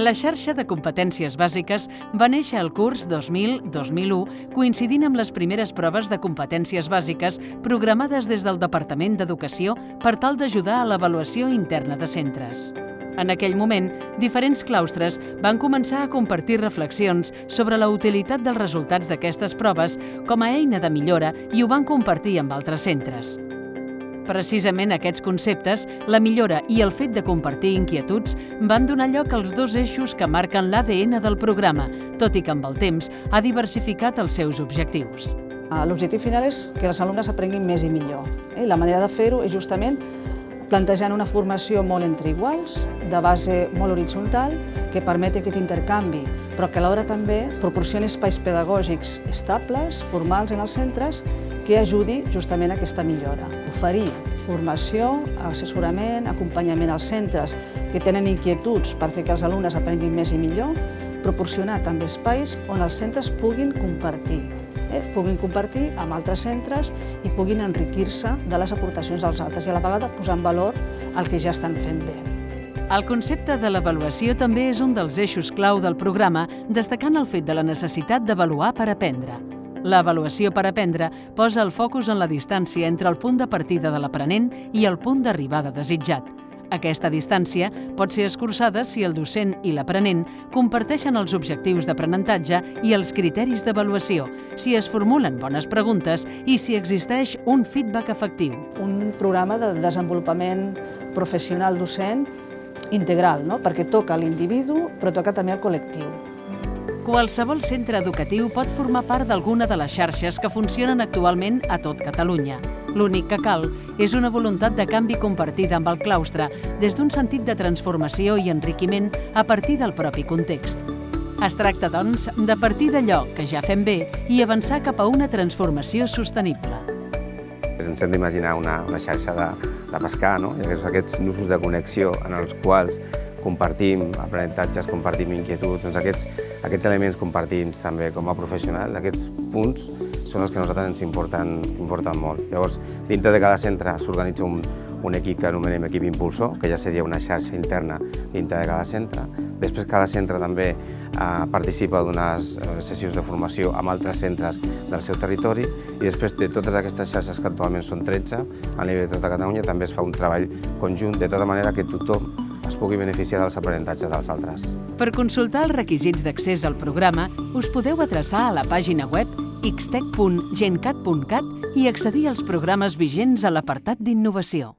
La xarxa de competències bàsiques va néixer al curs 2000-2001, coincidint amb les primeres proves de competències bàsiques programades des del Departament d'Educació per tal d'ajudar a l'avaluació interna de centres. En aquell moment, diferents claustres van començar a compartir reflexions sobre la utilitat dels resultats d'aquestes proves com a eina de millora i ho van compartir amb altres centres. Precisament aquests conceptes, la millora i el fet de compartir inquietuds, van donar lloc als dos eixos que marquen l'ADN del programa, tot i que amb el temps ha diversificat els seus objectius. L'objectiu final és que els alumnes aprenguin més i millor. La manera de fer-ho és justament plantejant una formació molt entre iguals, de base molt horitzontal, que permeti aquest intercanvi, però que alhora també proporcioni espais pedagògics estables, formals en els centres, que ajudi justament a aquesta millora. Oferir formació, assessorament, acompanyament als centres que tenen inquietuds per fer que els alumnes aprenguin més i millor, proporcionar també espais on els centres puguin compartir amb altres centres i puguin enriquir-se de les aportacions dels altres i a la vegada posar en valor el que ja estan fent bé. El concepte de l'avaluació també és un dels eixos clau del programa, destacant el fet de la necessitat d'avaluar per aprendre. L'avaluació per aprendre posa el focus en la distància entre el punt de partida de l'aprenent i el punt d'arribada desitjat. Aquesta distància pot ser escurçada si el docent i l'aprenent comparteixen els objectius d'aprenentatge i els criteris d'avaluació, si es formulen bones preguntes i si existeix un feedback efectiu. Un programa de desenvolupament professional docent integral, perquè toca l'individu però toca també el col·lectiu. Qualsevol centre educatiu pot formar part d'alguna de les xarxes que funcionen actualment a tot Catalunya. L'únic que cal és una voluntat de canvi compartida amb el claustre, des d'un sentit de transformació i enriquiment a partir del propi context. Es tracta, doncs, de partir d'allò que ja fem bé i avançar cap a una transformació sostenible. Ens hem d'imaginar una xarxa de pescar, aquests nusos de connexió en els quals compartim aprenentatges, compartim inquietuds, aquests elements compartits també com a professionals, aquests punts són els que a nosaltres ens importen molt. Llavors, dintre de cada centre s'organitza un equip que anomenem equip impulsor, que ja seria una xarxa interna dintre de cada centre. Després, cada centre també participa d'unes sessions de formació amb altres centres del seu territori i després de totes aquestes xarxes que actualment són 13, a nivell de tota Catalunya també es fa un treball conjunt de tota manera que tothom es pugui beneficiar dels aprenentatges dels altres. Per consultar els requisits d'accés al programa, us podeu adreçar a la pàgina web xtec.gencat.cat i accedir als programes vigents a l'apartat d'innovació.